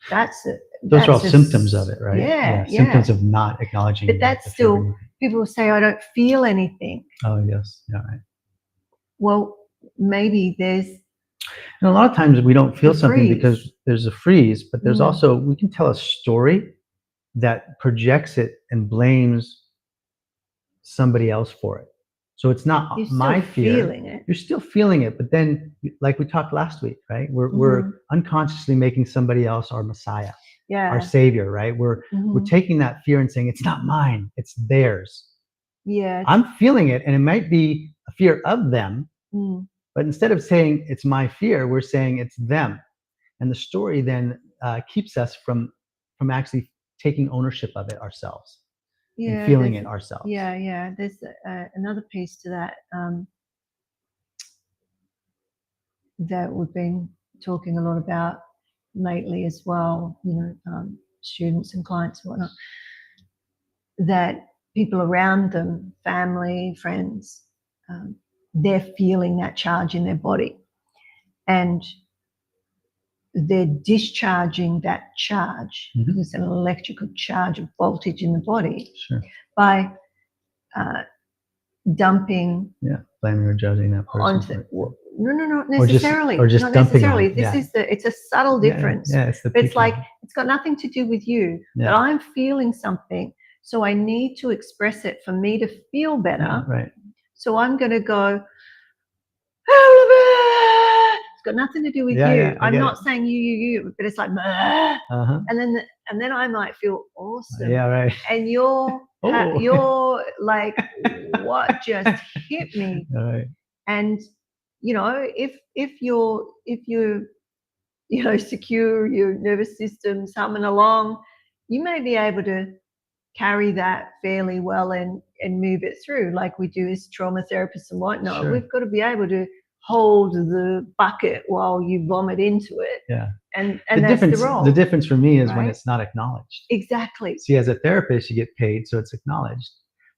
That's it. Those are all symptoms of it, right? Yeah, symptoms of not acknowledging. But that's still, people will say, I don't feel anything. Oh, yes. Yeah, right. Well, maybe there's... And a lot of times we don't feel something because there's a freeze, but there's also, we can tell a story that projects it and blames somebody else for it. So it's not my fear. Feeling it. You're still feeling it, but then, like we talked last week, right? We're unconsciously making somebody else our Messiah, our Savior, right? We're taking that fear and saying it's not mine, it's theirs. Yeah, I'm feeling it, and it might be a fear of them, but instead of saying it's my fear, we're saying it's them, and the story then keeps us from actually taking ownership of it ourselves. And feeling it ourselves. Yeah. There's another piece to that that we've been talking a lot about lately as well. Students and clients and whatnot. That people around them, family, friends, they're feeling that charge in their body, and they're discharging that charge, there's an electrical charge of voltage in the body, by dumping, blaming or judging that person. No, not necessarily. Or just not dumping necessarily. on, It's a subtle difference. It's like, it's got nothing to do with you, but I'm feeling something, so I need to express it for me to feel better. Right. So I'm going to go, it's got nothing to do with you. I'm not saying you, but it's like, and then I might feel awesome. Yeah, right. And you're like, what just hit me? Right. And if you're secure, your nervous system's humming along, you may be able to carry that fairly well and move it through, like we do as trauma therapists and whatnot. We've got to be able to hold the bucket while you vomit into it. Yeah. And that's the role. The difference for me is when it's not acknowledged. Exactly. See, as a therapist, you get paid, so it's acknowledged.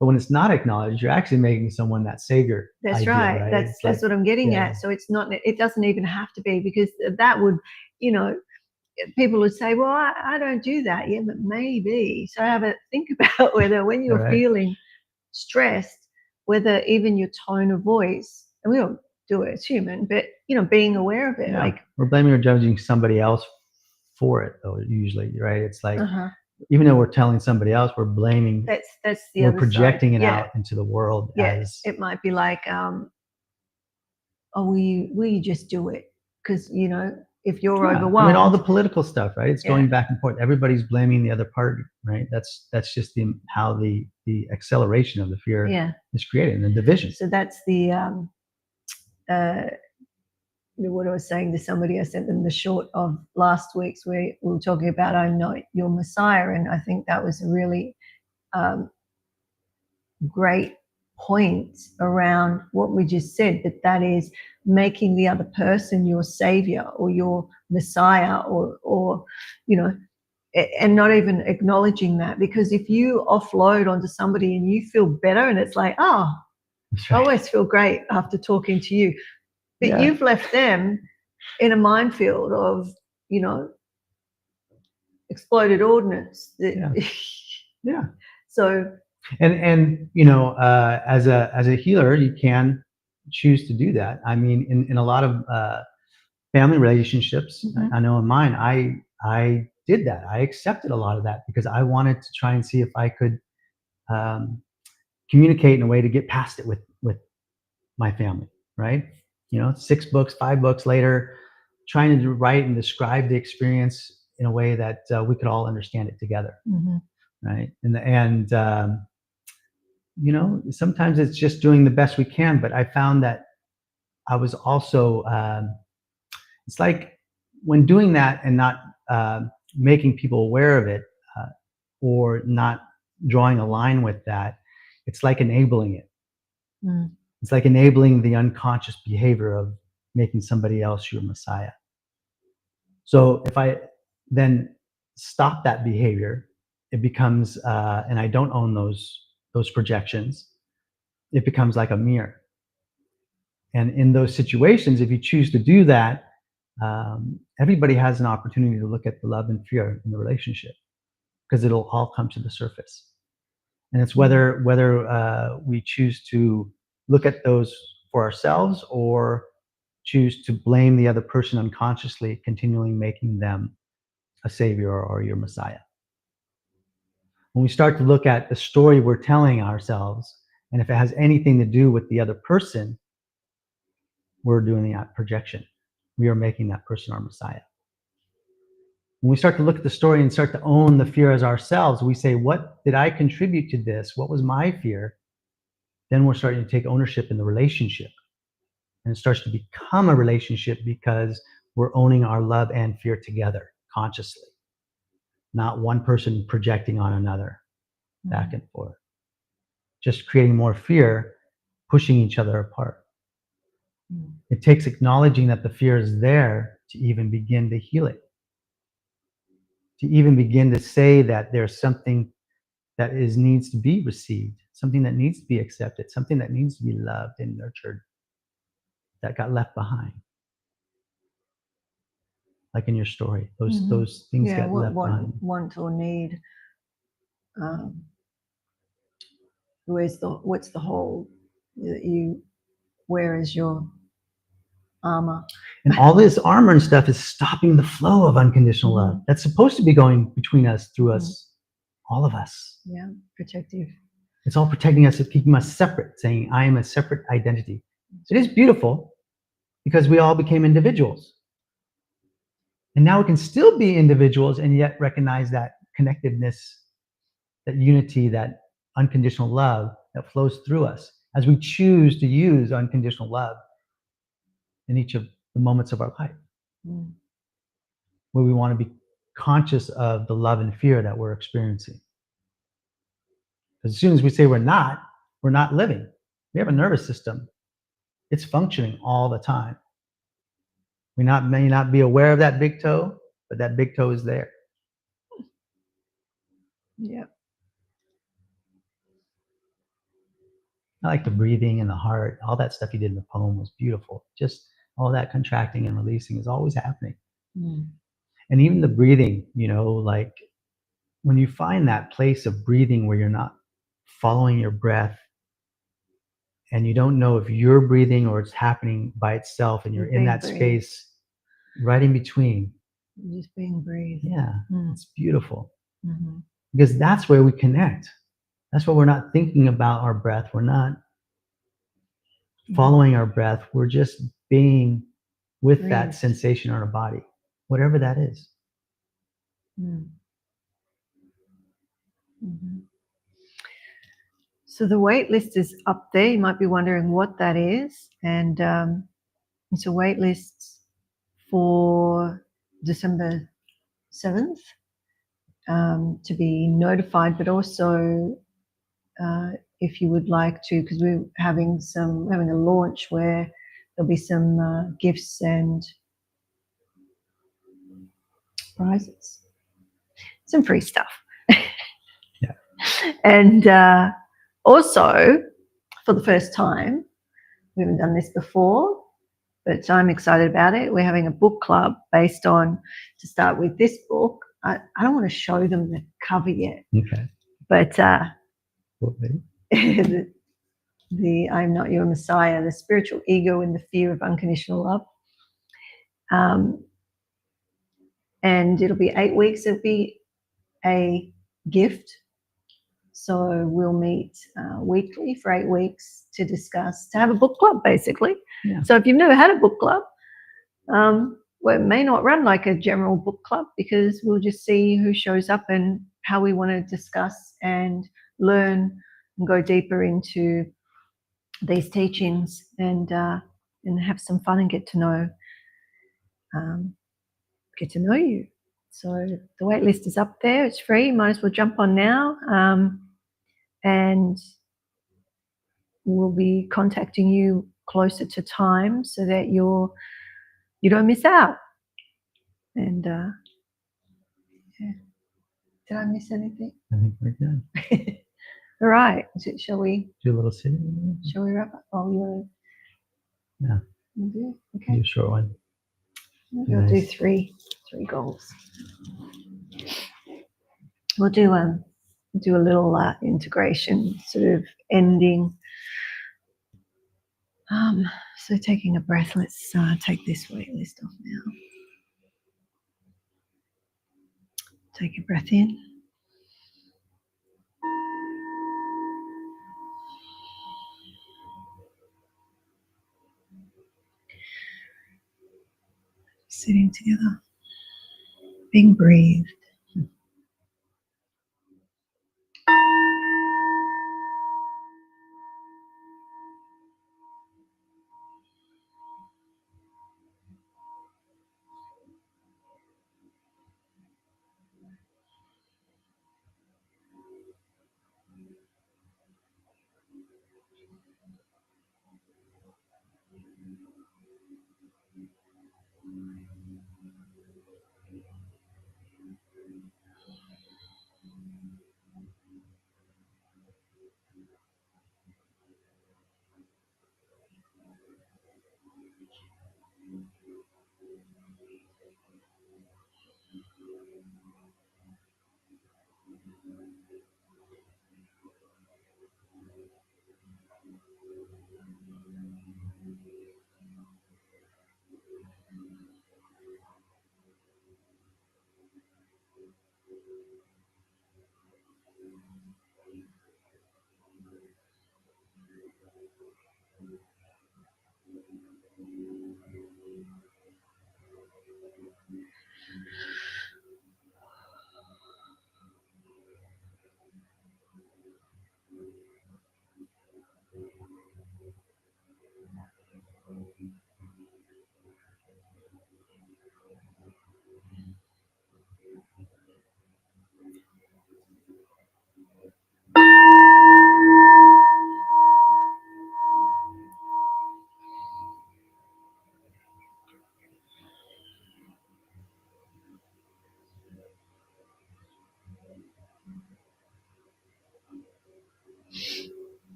But when it's not acknowledged, you're actually making someone that savior. That's idea, right. That's what I'm getting at. So it's not. It doesn't even have to be, because that would, people would say, well, I don't do that. Yeah, but maybe. So have a think about whether, when you're feeling stressed, whether even your tone of voice, and we all do it as human, but being aware of it. Like, we're blaming or judging somebody else for it, though, usually, right? It's like, even though we're telling somebody else, we're blaming. That's the we're other projecting side. It out into the world. As it might be like, will you just do it? Because if you're overwhelmed. I mean, all the political stuff, right? It's going back and forth. Everybody's blaming the other party, right? That's just how the acceleration of the fear is created, and the division. So that's what I was saying to somebody. I sent them the short of last week's, where we were talking about I'm not your Messiah, and I think that was a really great point around what we just said, that is making the other person your savior or your Messiah, or and not even acknowledging that. Because if you offload onto somebody and you feel better, and it's like, I always feel great after talking to you, but you've left them in a minefield of exploded ordnance. So and as a healer, you can choose to do that. I mean, in a lot of family relationships, I know in mine, I did that. I accepted a lot of that because I wanted to try and see if I could communicate in a way to get past it with my family, right? 6 books, 5 books later, trying to write and describe the experience in a way that we could all understand it together, right? And sometimes it's just doing the best we can. But I found that I was also, it's like when doing that and not making people aware of it, or not drawing a line with that, it's like enabling it. Mm. It's like enabling the unconscious behavior of making somebody else your Messiah. So if I then stop that behavior, it becomes, and I don't own those projections, it becomes like a mirror. And in those situations, if you choose to do that, everybody has an opportunity to look at the love and fear in the relationship, because it'll all come to the surface. And it's whether we choose to look at those for ourselves or choose to blame the other person unconsciously, continually making them a savior or your Messiah. When we start to look at the story we're telling ourselves, and if it has anything to do with the other person, we're doing that projection. We are making that person our Messiah. When we start to look at the story and start to own the fear as ourselves, we say, what did I contribute to this? What was my fear? Then we're starting to take ownership in the relationship. And it starts to become a relationship because we're owning our love and fear together consciously, not one person projecting on another back and forth. Just creating more fear, pushing each other apart. It takes acknowledging that the fear is there to even begin to heal it. To even begin to say that there's something that needs to be received, something that needs to be accepted, something that needs to be loved and nurtured, that got left behind. Like in your story, those things get left behind. Want or need. What's the hole that you wear as your armor? And all this armor and stuff is stopping the flow of unconditional love that's supposed to be going between us, through us, all of us. Yeah, protective. It's all protecting us, it's keeping us separate, saying, I am a separate identity. So it is beautiful because we all became individuals. And now we can still be individuals and yet recognize that connectedness, that unity, that unconditional love that flows through us as we choose to use unconditional love in each of the moments of our life, where we want to be conscious of the love and fear that we're experiencing. As soon as we say we're not living. We have a nervous system. It's functioning all the time. We may not be aware of that big toe, but that big toe is there. Yeah. I like the breathing and the heart. All that stuff you did in the poem was beautiful. Just all that contracting and releasing is always happening. And even the breathing, like when you find that place of breathing where you're not following your breath and you don't know if you're breathing or it's happening by itself, and you're in that space right in between. Just being breathed. Yeah, it's beautiful. Because that's where we connect. That's why we're not thinking about our breath. We're not following our breath. We're just being with that sensation in our body, whatever that is. So the wait list is up there. You might be wondering what that is. And it's a wait list for December 7th to be notified, but also if you would like to, because we're having a launch where there'll be some gifts and prizes, some free stuff. Yeah. And also, for the first time, we haven't done this before, but I'm excited about it. We're having a book club based on, to start with, this book. I don't want to show them the cover yet. Okay. But Okay. the I'm Not Your Messiah, the spiritual ego and the fear of unconditional love. And it'll be 8 weeks. It'll be a gift. So we'll meet weekly for 8 weeks to have a book club, basically. Yeah. So if you've never had a book club, well, it may not run like a general book club, because we'll just see who shows up and how we want to discuss and learn and go deeper into these teachings, and have some fun and get to know you. So the wait list is up there. It's free. You might as well jump on now. And we'll be contacting you closer to time so that you don't miss out. And yeah. Did I miss anything? I think we're good. All right. Shall we Do a little sitting. Shall we wrap up? Oh, you Yeah. do? Okay. Do a short one. We'll do three goals. We'll do a little integration, sort of ending. So taking a breath, let's take this wait list off now. Take a breath in. Sitting together, being breathed.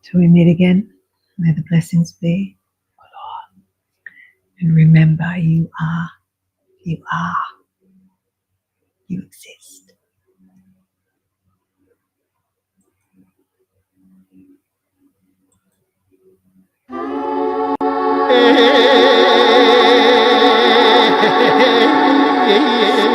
Till we meet again, may the blessings be. And remember, you exist. Yeah.